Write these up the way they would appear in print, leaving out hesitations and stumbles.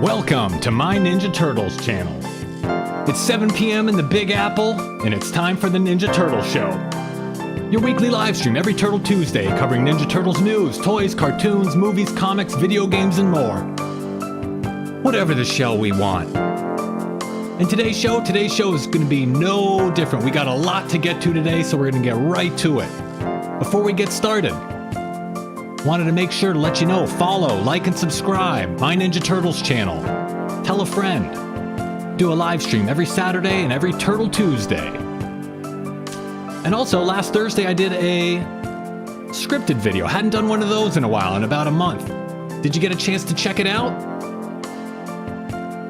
Welcome to My Ninja Turtles channel. It's 7 p.m. in the Big Apple, and it's time for the Ninja Turtle Show. Your weekly live stream every Turtle Tuesday covering Ninja Turtles news, toys, cartoons, movies, comics, video games, and more. Whatever the show we want. And today's show is going to be no different. We got a lot to get to today, so we're going to get right to it. Before we get started, wanted to make sure to let you know, follow, like, and subscribe My Ninja Turtles channel. Tell a friend. Do a live stream every Saturday and every Turtle Tuesday. And also, last Thursday I did a scripted video. Hadn't done one of those in a while, in about a month. Did you get a chance to check it out?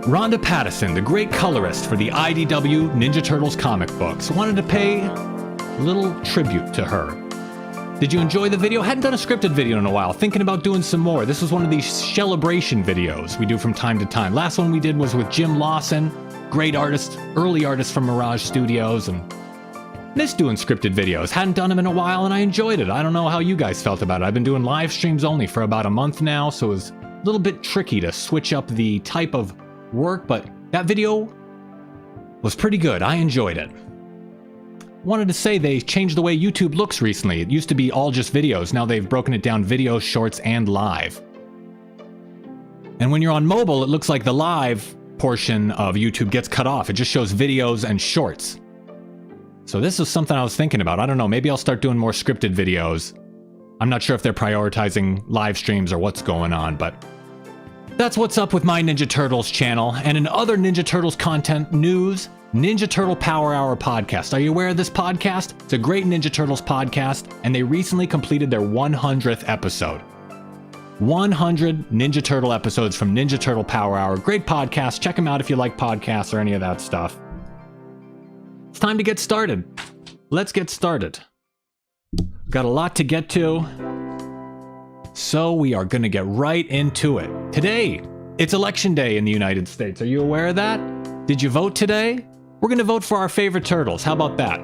Rhonda Pattison, the great colorist for the IDW Ninja Turtles comic books, wanted to pay a little tribute to her. Did you enjoy the video? Hadn't done a scripted video in a while, thinking about doing some more. This was one of these celebration videos we do from time to time. Last one we did was with Jim Lawson, great artist, early artist from Mirage Studios, and missed doing scripted videos. Hadn't done them in a while, and I enjoyed it. I don't know how you guys felt about it. I've been doing live streams only for about a month now, so it was a little bit tricky to switch up the type of work, but that video was pretty good. I enjoyed it. Wanted to say they changed the way YouTube looks recently. It used to be all just videos. Now they've broken it down videos, shorts, and live. And when you're on mobile, it looks like the live portion of YouTube gets cut off. It just shows videos and shorts. So this is something I was thinking about. I don't know, maybe I'll start doing more scripted videos. I'm not sure if they're prioritizing live streams or what's going on, but that's what's up with My Ninja Turtles channel. And in other Ninja Turtles content news, Ninja Turtle Power Hour podcast. Are you aware of this podcast? It's a great Ninja Turtles podcast, and they recently completed their 100th episode. 100 Ninja Turtle episodes from Ninja Turtle Power Hour. Great podcast. Check them out if you like podcasts or any of that stuff. It's time to get started. Let's get started. Got a lot to get to, so we are going to get right into it. Today, it's Election Day in the United States. Are you aware of that? Did you vote today? We're going to vote for our favorite turtles. How about that?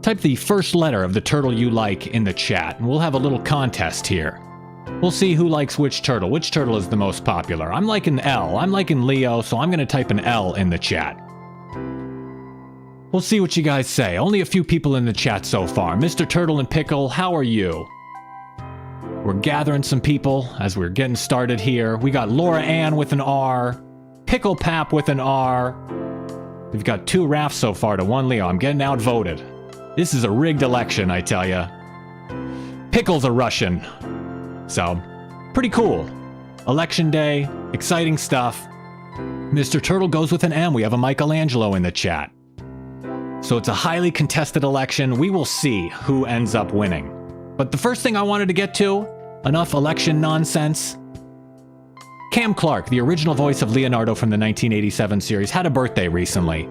Type the first letter of the turtle you like in the chat, and we'll have a little contest here. We'll see who likes which turtle. Which turtle is the most popular? I'm liking L. I'm liking Leo, so I'm going to type an L in the chat. We'll see what you guys say. Only a few people in the chat so far. Mr. Turtle and Pickle, how are you? We're gathering some people as we're getting started here. We got Laura Ann with an R. Pickle Pap with an R. We've got 2 Raphs so far to 1 Leo. I'm getting outvoted. This is a rigged election, I tell ya. Pickle's a Russian. So, pretty cool. Election day, exciting stuff. Mr. Turtle goes with an M. We have a Michelangelo in the chat. So it's a highly contested election. We will see who ends up winning. But the first thing I wanted to get to, enough election nonsense. Cam Clarke, the original voice of Leonardo from the 1987 series, had a birthday recently.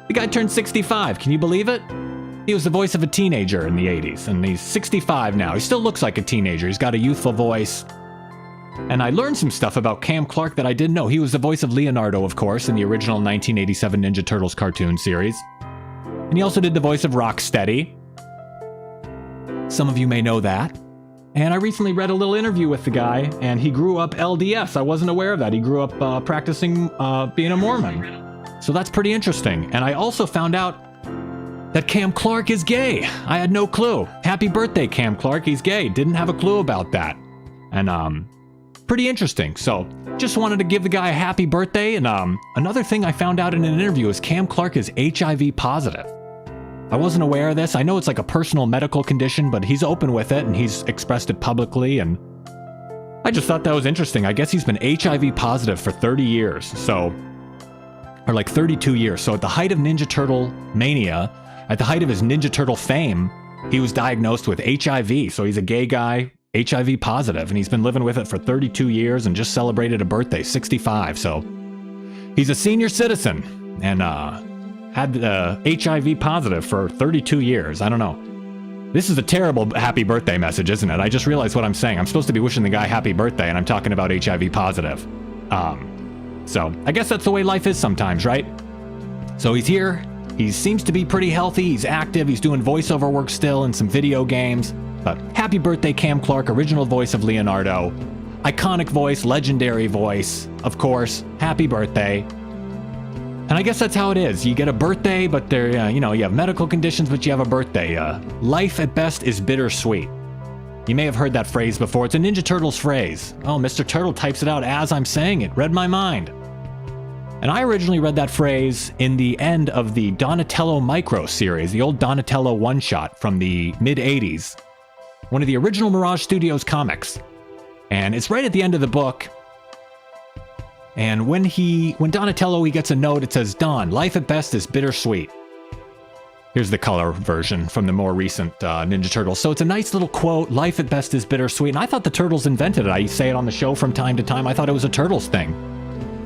The guy turned 65, can you believe it? He was the voice of a teenager in the 80s, and he's 65 now. He still looks like a teenager. He's got a youthful voice. And I learned some stuff about Cam Clarke that I didn't know. He was the voice of Leonardo, of course, in the original 1987 Ninja Turtles cartoon series. And he also did the voice of Rocksteady. Some of you may know that. And I recently read a little interview with the guy, and he grew up LDS. I wasn't aware of that. He grew up practicing being a Mormon. So that's pretty interesting. And I also found out that Cam Clarke is gay. I had no clue. Happy birthday, Cam Clarke. He's gay. Didn't have a clue about that. And pretty interesting. So just wanted to give the guy a happy birthday. And another thing I found out in an interview is Cam Clarke is HIV positive. I wasn't aware of this. I know it's like a personal medical condition, but he's open with it and he's expressed it publicly, and I just thought that was interesting. I guess he's been HIV positive for 30 years, or like 32 years. So at the height of Ninja Turtle mania, at the height of his Ninja Turtle fame, he was diagnosed with HIV. So he's a gay guy, HIV positive, and he's been living with it for 32 years and just celebrated a birthday, 65. So he's a senior citizen, and had HIV positive for 32 years. I don't know. This is a terrible happy birthday message, isn't it? I just realized what I'm saying. I'm supposed to be wishing the guy happy birthday, and I'm talking about HIV positive. So I guess that's the way life is sometimes, right? So he's here. He seems to be pretty healthy. He's active. He's doing voiceover work still and some video games. But happy birthday, Cam Clarke, original voice of Leonardo. iconic voice, legendary voice, of course. Happy birthday. And I guess that's how it is. You get a birthday, but there, you have medical conditions, but you have a birthday. Life at best is bittersweet. You may have heard that phrase before. It's a Ninja Turtles phrase. Oh, Mr. Turtle types it out as I'm saying it. Read my mind. And I originally read that phrase in the end of the Donatello Micro series, the old Donatello one-shot from the mid-'80s. One of the original Mirage Studios comics. And it's right at the end of the book. And when Donatello, he gets a note, it says, Don, life at best is bittersweet. Here's the color version from the more recent Ninja Turtles. So it's a nice little quote, life at best is bittersweet. And I thought the Turtles invented it. I say it on the show from time to time. I thought it was a Turtles thing.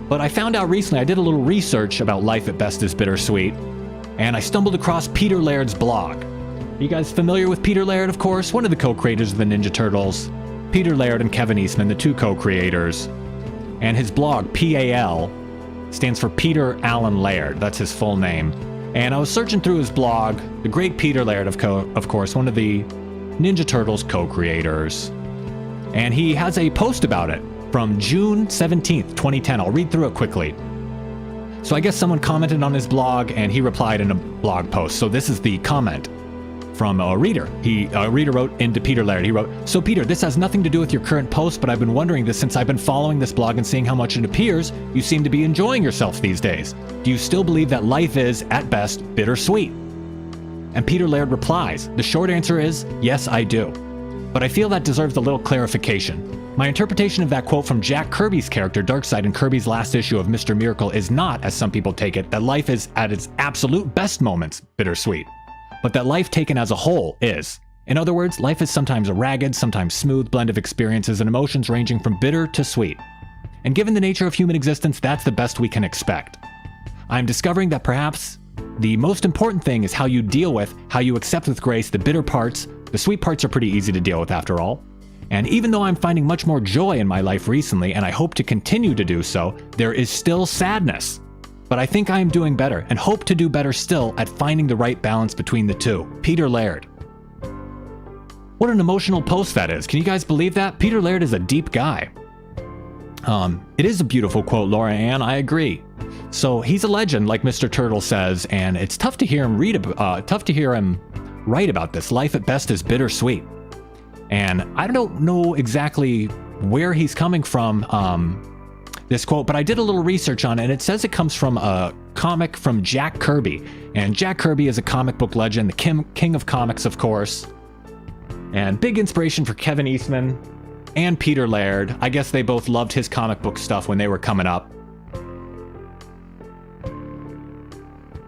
But I found out recently, I did a little research about life at best is bittersweet. And I stumbled across Peter Laird's blog. Are you guys familiar with Peter Laird, of course? One of the co-creators of the Ninja Turtles. Peter Laird and Kevin Eastman, the two co-creators. And his blog, PAL, stands for Peter Allen Laird. That's his full name. And I was searching through his blog, the great Peter Laird, of course, one of the Ninja Turtles co-creators. And he has a post about it from June 17th, 2010. I'll read through it quickly. So I guess someone commented on his blog, and he replied in a blog post. So this is the comment from a reader. A reader wrote into Peter Laird. He wrote, so Peter, this has nothing to do with your current post, but I've been wondering this since I've been following this blog and seeing how much it appears you seem to be enjoying yourself these days. Do you still believe that life is, at best, bittersweet? And Peter Laird replies, the short answer is, yes, I do. But I feel that deserves a little clarification. My interpretation of that quote from Jack Kirby's character Darkseid in Kirby's last issue of Mr. Miracle is not, as some people take it, that life is, at its absolute best moments, bittersweet. But that life taken as a whole is. In other words, life is sometimes a ragged, sometimes smooth blend of experiences and emotions ranging from bitter to sweet. And given the nature of human existence, that's the best we can expect. I'm discovering that perhaps the most important thing is how you deal with, how you accept with grace the bitter parts. The sweet parts are pretty easy to deal with after all. And even though I'm finding much more joy in my life recently, and I hope to continue to do so, there is still sadness. But I think I am doing better, and hope to do better still at finding the right balance between the two. Peter Laird. What an emotional post that is. Can you guys believe that? Peter Laird is a deep guy. It is a beautiful quote, Laura Ann. I agree. So he's a legend, like Mr. Turtle says, and it's tough to hear him write about this. Life at best is bittersweet. And I don't know exactly where he's coming from, this quote, but I did a little research on it, and it says it comes from a comic from Jack Kirby. And Jack Kirby is a comic book legend, the king of comics, of course. And big inspiration for Kevin Eastman and Peter Laird. I guess they both loved his comic book stuff when they were coming up.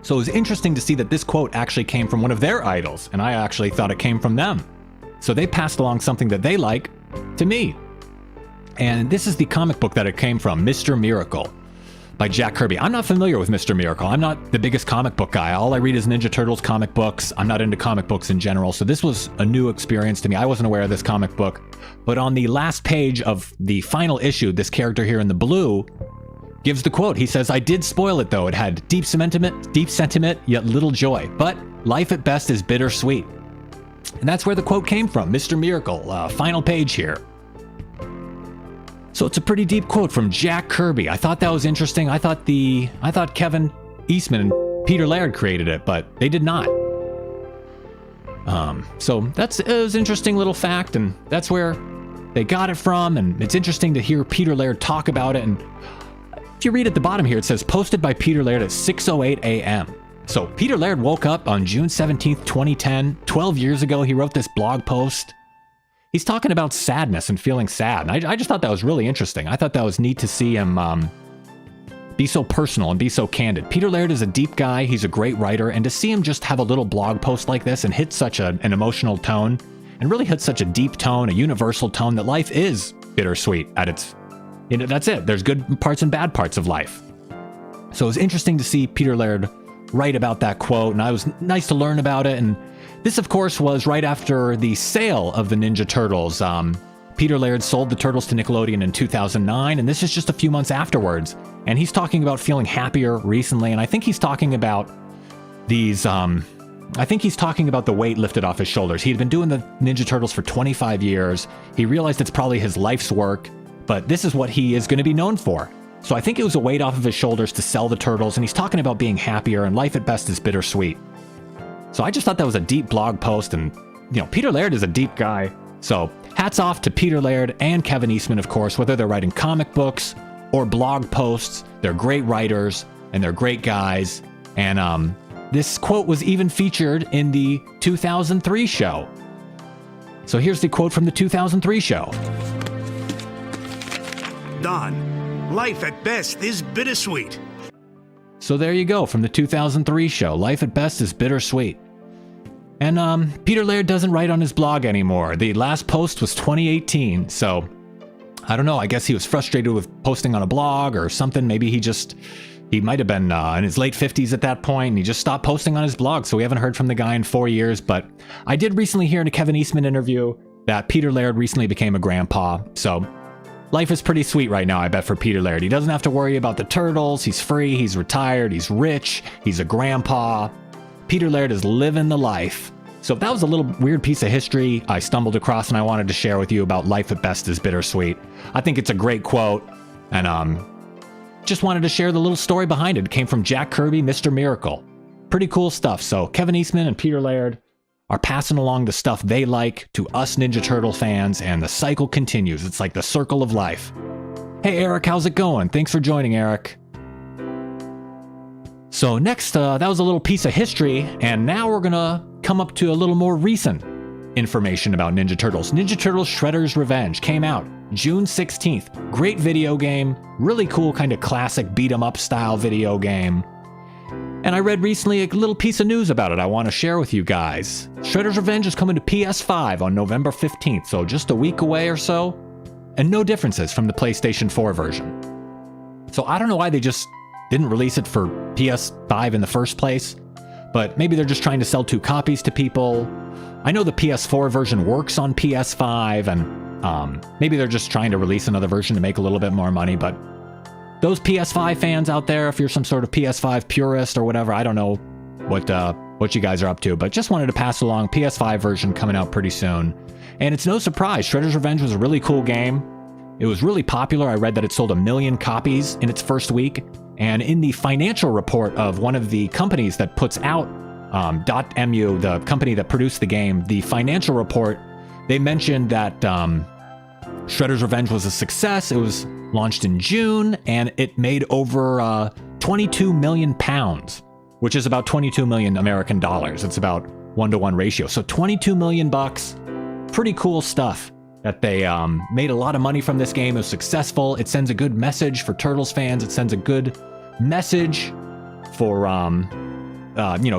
So it was interesting to see that this quote actually came from one of their idols, and I actually thought it came from them. So they passed along something that they like to me. And this is the comic book that it came from, Mr. Miracle by Jack Kirby. I'm not familiar with Mr. Miracle. I'm not the biggest comic book guy. All I read is Ninja Turtles comic books. I'm not into comic books in general, so this was a new experience to me. I wasn't aware of this comic book. But on the last page of the final issue, this character here in the blue gives the quote. He says, I did spoil it though. It had deep sentiment, yet little joy. But life at best is bittersweet. And that's where the quote came from, Mr. Miracle, final page here. So it's a pretty deep quote from Jack Kirby. I thought that was interesting. I thought Kevin Eastman and Peter Laird created it, but they did not. So it was an interesting little fact, and that's where they got it from, and it's interesting to hear Peter Laird talk about it. And if you read at the bottom here, it says, posted by Peter Laird at 6:08 a.m. So Peter Laird woke up on June 17th, 2010. 12 years ago, he wrote this blog post. He's talking about sadness and feeling sad. And I just thought that was really interesting. I thought that was neat to see him be so personal and be so candid. Peter Laird is a deep guy. He's a great writer. And to see him just have a little blog post like this and hit such an emotional tone and really hit such a deep tone, a universal tone, that life is bittersweet at its, that's it. There's good parts and bad parts of life. So it was interesting to see Peter Laird write about that quote, and it was nice to learn about it. And this, of course, was right after the sale of the Ninja Turtles. Peter Laird sold the Turtles to Nickelodeon in 2009, and this is just a few months afterwards. And he's talking about feeling happier recently, and I think he's talking about these, I think he's talking about the weight lifted off his shoulders. He had been doing the Ninja Turtles for 25 years. He realized it's probably his life's work, but this is what he is going to be known for. So I think it was a weight off of his shoulders to sell the turtles, and he's talking about being happier, and life at best is bittersweet. So I just thought that was a deep blog post, and, you know, Peter Laird is a deep guy. So hats off to Peter Laird and Kevin Eastman, of course, whether they're writing comic books or blog posts. They're great writers, and they're great guys. And this quote was even featured in the 2003 show. So here's the quote from the 2003 show. Don, life at best is bittersweet. So there you go, from the 2003 show. Life at best is bittersweet. And Peter Laird doesn't write on his blog anymore. The last post was 2018, so I don't know. I guess he was frustrated with posting on a blog or something. Maybe he might have been in his late 50s at that point, and he just stopped posting on his blog, so we haven't heard from the guy in 4 years. But I did recently hear in a Kevin Eastman interview that Peter Laird recently became a grandpa, so life is pretty sweet right now, I bet, for Peter Laird. He doesn't have to worry about the turtles. He's free, he's retired, he's rich, he's a grandpa. Peter Laird is living the life. So that was a little weird piece of history I stumbled across and I wanted to share with you about life at best is bittersweet. I think it's a great quote, and just wanted to share the little story behind it. It came from Jack Kirby, Mr. Miracle. Pretty cool stuff. So Kevin Eastman and Peter Laird are passing along the stuff they like to us Ninja Turtle fans, and the cycle continues. It's like the circle of life. Hey Eric, how's it going? Thanks for joining, Eric. So next, that was a little piece of history, and now we're gonna come up to a little more recent information about Ninja Turtles. Ninja Turtles Shredder's Revenge came out June 16th. Great video game, really cool kind of classic beat 'em up style video game. And I read recently a little piece of news about it I want to share with you guys. Shredder's Revenge is coming to PS5 on November 15th, so just a week away or so, and no differences from the PlayStation 4 version. So I don't know why they just didn't release it for PS5 in the first place, but maybe they're just trying to sell 2 copies to people. I know the PS4 version works on PS5, and maybe they're just trying to release another version to make a little bit more money, but those PS5 fans out there, if you're some sort of PS5 purist or whatever, I don't know what you guys are up to, but just wanted to pass along PS5 version coming out pretty soon. And it's no surprise, Shredder's Revenge was a really cool game. It was really popular. I read that it sold 1 million copies in its first week. And in the financial report of one of the companies that puts out .mu, the company that produced the game, the financial report, they mentioned that Shredder's Revenge was a success. It was launched in June, and it made over 22 million pounds, which is about 22 million American dollars. It's about 1-to-1 ratio. So 22 million bucks. Pretty cool stuff. That they made a lot of money from this game. It was successful. It sends a good message for Turtles fans. It sends a good message for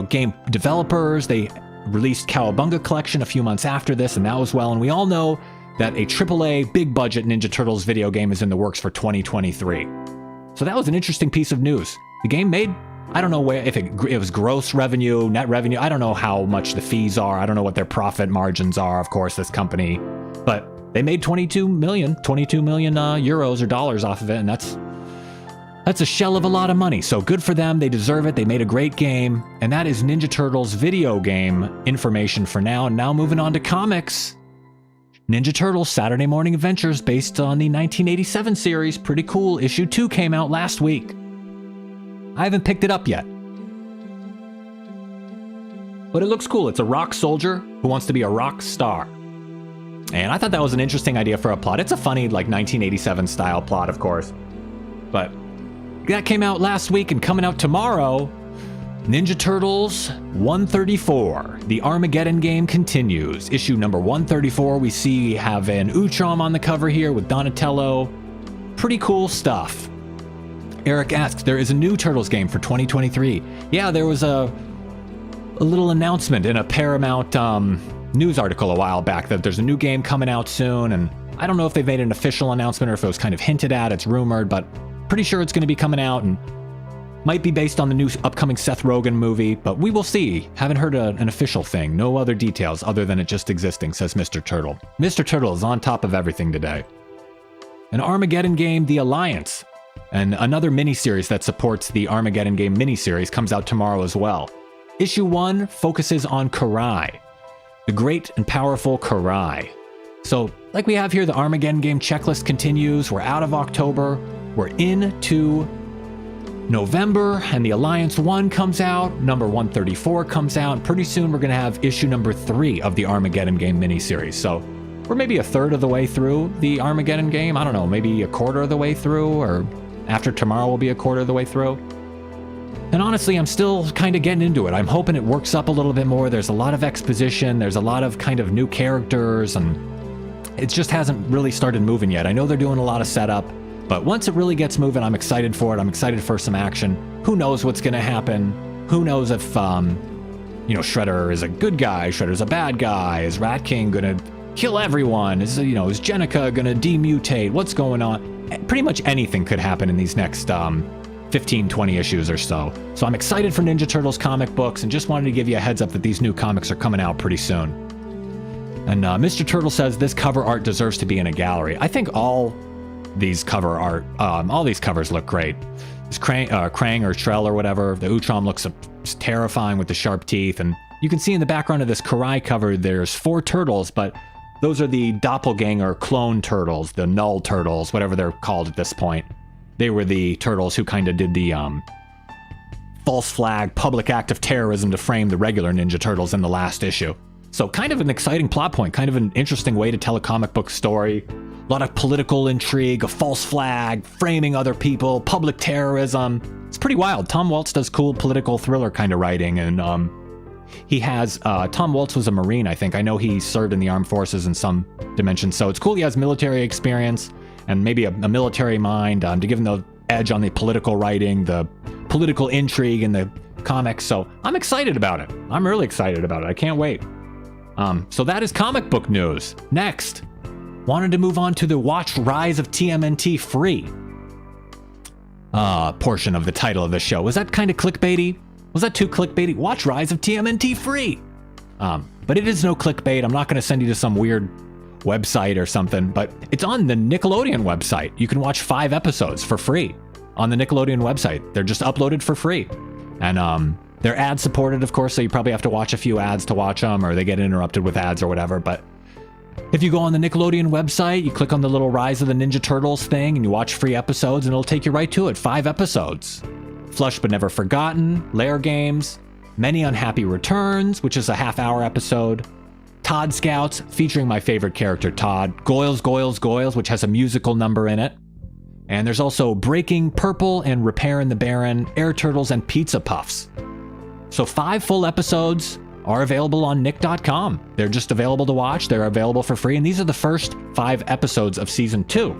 game developers. They released Cowabunga Collection a few months after this, and that was well. And we all know that a AAA big budget Ninja Turtles video game is in the works for 2023. So that was an interesting piece of news. The game made, I don't know where, if it was gross revenue, net revenue. I don't know how much the fees are. I don't know what their profit margins are, of course, this company. But they made 22 million euros or dollars off of it, and that's a shell of a lot of money. So good for them. They deserve it. They made a great game. And that is Ninja Turtles video game information for now. And now moving on to comics. Ninja Turtles Saturday Morning Adventures, based on the 1987 series. Pretty cool. Issue 2 came out last week. I haven't picked it up yet, but it looks cool. It's a rock soldier who wants to be a rock star. And I thought that was an interesting idea for a plot. It's a funny, like, 1987 style plot, of course. But that came out last week, and coming out tomorrow, Ninja Turtles 134. The Armageddon game continues. Issue number 134. We have an Utrom on the cover here with Donatello. Pretty cool stuff. Eric asks, there is a new Turtles game for 2023. Yeah, there was a little announcement in a Paramount news article a while back that there's a new game coming out soon, and I don't know if they've made an official announcement or if it was kind of hinted at, it's rumored, but pretty sure it's going to be coming out, and might be based on the new upcoming Seth Rogen movie, but we will see. Haven't heard an official thing. No other details other than it just existing, says Mr. Turtle. Mr. Turtle is on top of everything today. An Armageddon game, The Alliance, and another miniseries that supports the Armageddon game miniseries comes out tomorrow as well. Issue 1 focuses on Karai, the great and powerful Karai. So like we have here, the Armageddon game checklist continues. We're out of October. We're into November, and the Alliance 1 comes out. Number 134 comes out. And pretty soon we're going to have issue number 3 of the Armageddon game miniseries. So we're maybe a third of the way through the Armageddon game. I don't know, maybe a quarter of the way through, or after tomorrow will be a quarter of the way through. And honestly, I'm still kind of getting into it. I'm hoping it works up a little bit more. There's a lot of exposition. There's a lot of kind of new characters, and it just hasn't really started moving yet. I know they're doing a lot of setup, but once it really gets moving, I'm excited for it. I'm excited for some action. Who knows what's going to happen? Who knows if, Shredder is a good guy? Shredder's a bad guy? Is Rat King going to kill everyone? Is Jenica going to demutate? What's going on? Pretty much anything could happen in these next 15, 20 issues or so. So I'm excited for Ninja Turtles comic books, and just wanted to give you a heads up that these new comics are coming out pretty soon. And Mr. Turtle says this cover art deserves to be in a gallery. I think all these cover art, all these covers look great. This Krang or Trell or whatever, the Utrom looks terrifying with the sharp teeth, and you can see in the background of this Karai cover there's 4 turtles, but those are the doppelganger clone turtles, the null turtles, whatever they're called at this point. They were the turtles who kind of did the false flag public act of terrorism to frame the regular Ninja Turtles in the last issue. So kind of an exciting plot point, kind of an interesting way to tell a comic book story. A lot of political intrigue, a false flag, framing other people, public terrorism. It's pretty wild. Tom Waltz does cool political thriller kind of writing, and he has, Tom Waltz was a Marine, I think. I know he served in the armed forces in some dimensions, so it's cool he has military experience and maybe a military mind to give him the edge on the political writing, the political intrigue in the comics. So I'm excited about it. I'm really excited about it. I can't wait. So that is comic book news. Next, wanted to move on to the Watch Rise of TMNT free portion of the title of the show. Was that kind of clickbaity? Was that too clickbaity? Watch Rise of TMNT free. But it is no clickbait. I'm not going to send you to some weird website or something, but it's on the Nickelodeon website. You can watch 5 episodes for free on the Nickelodeon website. They're just uploaded for free. And they're ad supported, of course, so you probably have to watch a few ads to watch them, or they get interrupted with ads or whatever. But if you go on the Nickelodeon website, you click on the little Rise of the Ninja Turtles thing and you watch free episodes, and it'll take you right to it. 5 episodes. Flushed But Never Forgotten, Lair Games, Many Unhappy Returns, which is a half-hour episode, Todd Scouts, featuring my favorite character, Todd, Goyles, Goyles, Goyles, which has a musical number in it, and there's also Breaking Purple and Repair in the Baron, Air Turtles, and Pizza Puffs. So 5 full episodes are available on Nick.com. They're just available to watch. They're available for free, and these are the first 5 episodes of Season 2,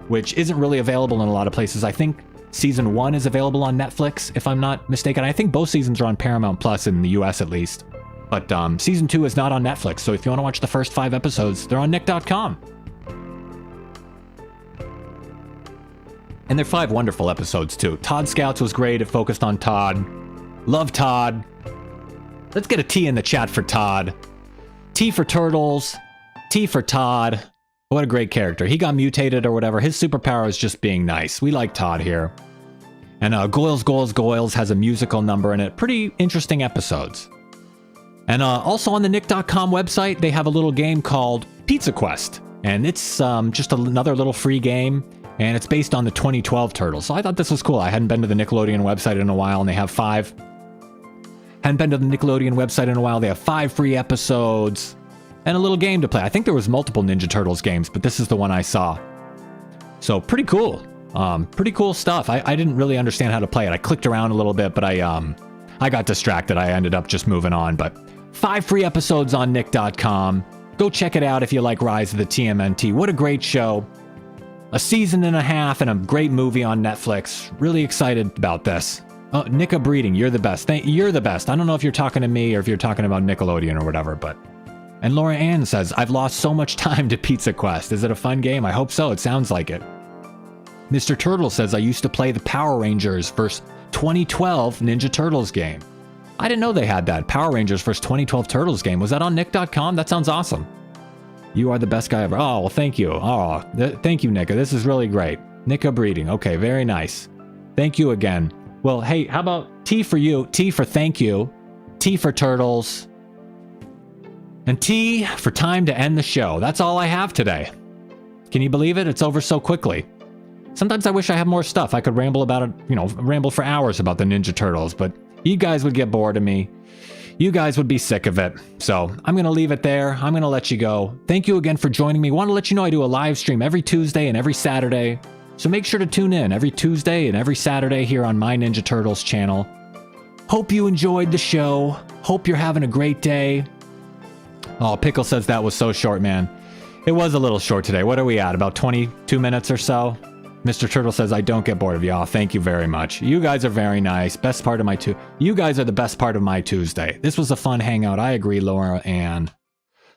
which isn't really available in a lot of places. I think Season 1 is available on Netflix, if I'm not mistaken. I think both seasons are on Paramount Plus in the US at least. But Season 2 is not on Netflix, so if you want to watch the first 5 episodes, they're on Nick.com. And they're 5 wonderful episodes, too. Todd Scouts was great. It focused on Todd. Love Todd. Let's get a T in the chat for Todd. T for Turtles. T for Todd. What a great character. He got mutated or whatever. His superpower is just being nice. We like Todd here. And Goyles, Goyles, Goyles has a musical number in it. Pretty interesting episodes. And also on the Nick.com website, they have a little game called Pizza Quest. And it's just another little free game. And it's based on the 2012 Turtles. So I thought this was cool. I hadn't been to the Nickelodeon website in a while, and they have 5. Hadn't been to the Nickelodeon website in a while. They have 5 free episodes and a little game to play. I think there was multiple Ninja Turtles games, but this is the one I saw. So pretty cool. Pretty cool stuff. I didn't really understand how to play it. I clicked around a little bit, but I got distracted. I ended up just moving on. But 5 free episodes on Nick.com. Go check it out if you like Rise of the TMNT. What a great show. A season and a half and a great movie on Netflix. Really excited about this. Oh, Nicka Breeding, you're the best. You're the best. I don't know if you're talking to me or if you're talking about Nickelodeon or whatever, but... And Laura Ann says, I've lost so much time to Pizza Quest. Is it a fun game? I hope so. It sounds like it. Mr. Turtle says, I used to play the Power Rangers vs. 2012 Ninja Turtles game. I didn't know they had that. Power Rangers vs. 2012 Turtles game. Was that on Nick.com? That sounds awesome. You are the best guy ever. Oh, well, thank you. Oh, thank you, Nicka. This is really great. Nicka Breeding. Okay, very nice. Thank you again. Well, hey, how about T for you, T for thank you, T for Turtles, and T for time to end the show. That's all I have today. Can you believe it? It's over so quickly. Sometimes I wish I had more stuff. I could ramble about it, ramble for hours about the Ninja Turtles, but you guys would get bored of me. You guys would be sick of it. So I'm going to leave it there. I'm going to let you go. Thank you again for joining me. Want to let you know I do a live stream every Tuesday and every Saturday. So make sure to tune in every Tuesday and every Saturday here on my Ninja Turtles channel. Hope you enjoyed the show. Hope you're having a great day. Oh, Pickle says that was so short, man. It was a little short today. What are we at? About 22 minutes or so? Mr. Turtle says, I don't get bored of y'all. Thank you very much. You guys are very nice. Best part of my You guys are the best part of my Tuesday. This was a fun hangout. I agree, Laura Ann.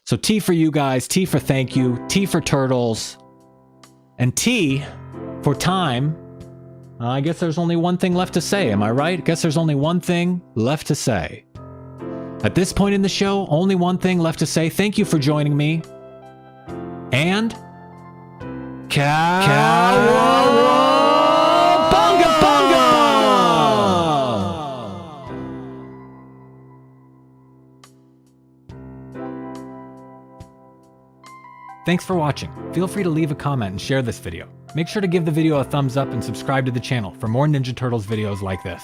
So T for you guys, T for thank you, T for turtles, and T for time. I guess there's only one thing left to say. Am I right? I guess there's only one thing left to say. At this point in the show, only one thing left to say. Thank you for joining me. And... Cowabunga! Thanks for watching. Feel free to leave a comment and share this video. Make sure to give the video a thumbs up and subscribe to the channel for more Ninja Turtles videos like this.